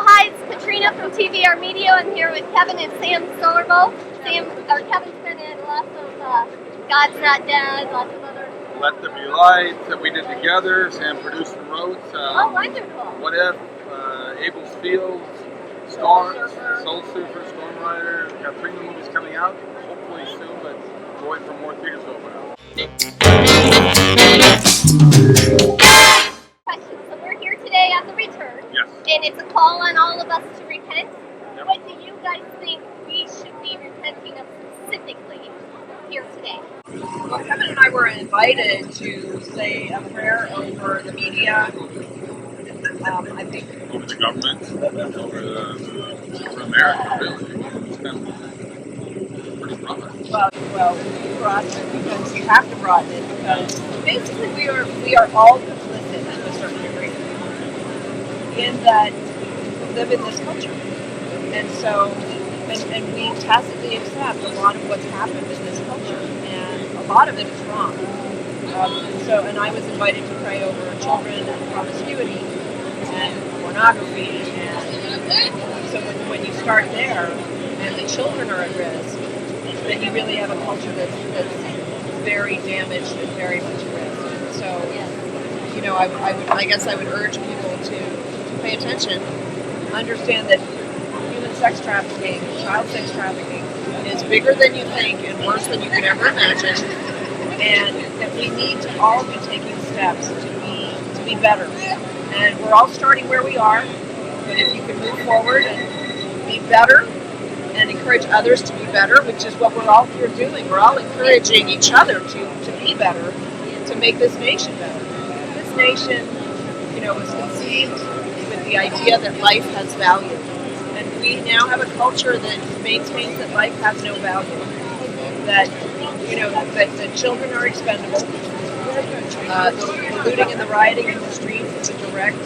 Hi, it's Katrina from TVR Media. I'm here with Kevin and Sam Sorbo. Kevin's been in lots of God's Not Dead, lots of other. Let There Be Light that we did together. Sam produced and wrote. Oh, wonderful. What If, Abel's Fields, Soul Surfer, Storm Rider. Katrina movie's coming out, hopefully soon, but we're waiting for more theaters to open up. Question. So we're here today on the return. Yes. And it's a call on all of us to repent. Yep. What do you guys think we should be repenting of specifically here today? Well, Kevin and I were invited to say a prayer over the media. I think Over the government, over America, really. It's kind of pretty rough. well, we broaden it because you have to broaden it because basically we are all complicit to a certain degree in that we live in this culture, and so and we tacitly accept a lot of what's happened in this culture, and a lot of it is wrong. And I was invited to pray over children and promiscuity and pornography, and so when you start there and the children are at risk, then you really have a culture that's very damaged and very much at risk. So, I guess I would urge people to pay attention, understand that human sex trafficking, child sex trafficking is bigger than you think and worse than you could ever imagine, and that we need to all be taking steps to be better. And we're all starting where we are, but if you can move forward and be better and encourage others to be better, which is what we're all here doing. We're all encouraging each other to be better, to make this nation better. This nation, was conceived with the idea that life has value. And we now have a culture that maintains that life has no value. That, that children are expendable. The looting and the rioting in the streets is a direct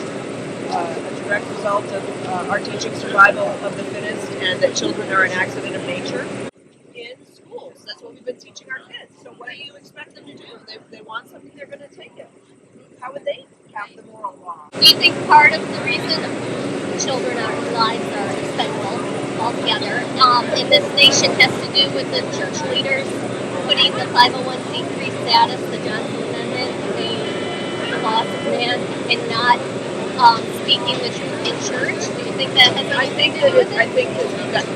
result of our teaching survival of the fittest, and that children are an accident of nature. In schools, that's what we've been teaching our kids. So what do you expect them to do? They want something, they're going to take it. How would they have the moral law? Do you think part of the reason children's lives are expendable altogether in this nation has to do with the church leaders putting the 501c3 status, the Johnson Amendment, the loss of man, and not speaking the truth in church? Do you think that has anything to do with it? I think that,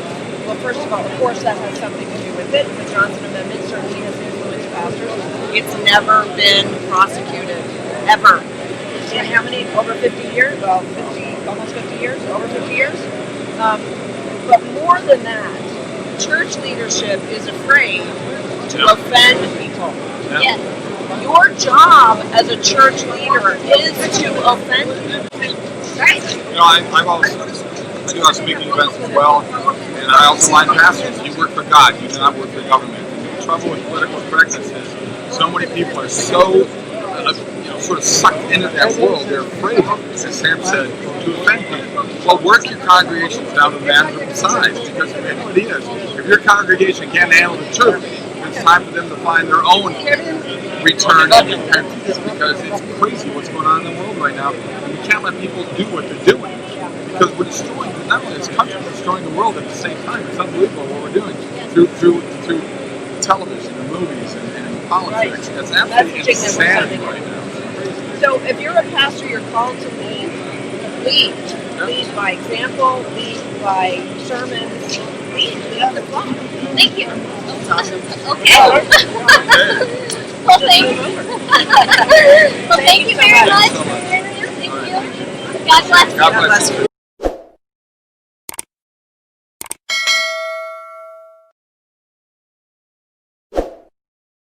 well, first of all, of course that has something to do with it. The Johnson Amendment certainly has influenced pastors. It's never been prosecuted, ever. In how many? Over 50 years? Well, almost 50 years? Over 50 years? But more than that, church leadership is afraid to offend people. Yes. Your job as a church leader is to offend people. Right. I do our speaking events as well, and I also line pastors. You work for God, you do not work for government. And the trouble with political correctness is so many people are so sort of sucked into that world, they're afraid, as Sam said, to offend people. Well, work your congregations down to manageable size, because the reality is, if your congregation can't handle the truth, it's time for them to find their own return and repentance, because it's crazy what's going on in the world right now, and we can't let people do what they're doing, because we're destroying, not only this country, we're destroying the world at the same time. It's unbelievable what we're doing through television and movies and politics. It's absolutely insanity right now. So if you're a pastor, you're called to lead. Lead by example, lead by sermons, lead the flock. Thank you. That's awesome. Okay. Well, thank you very much. Thank you. God bless you. God bless you.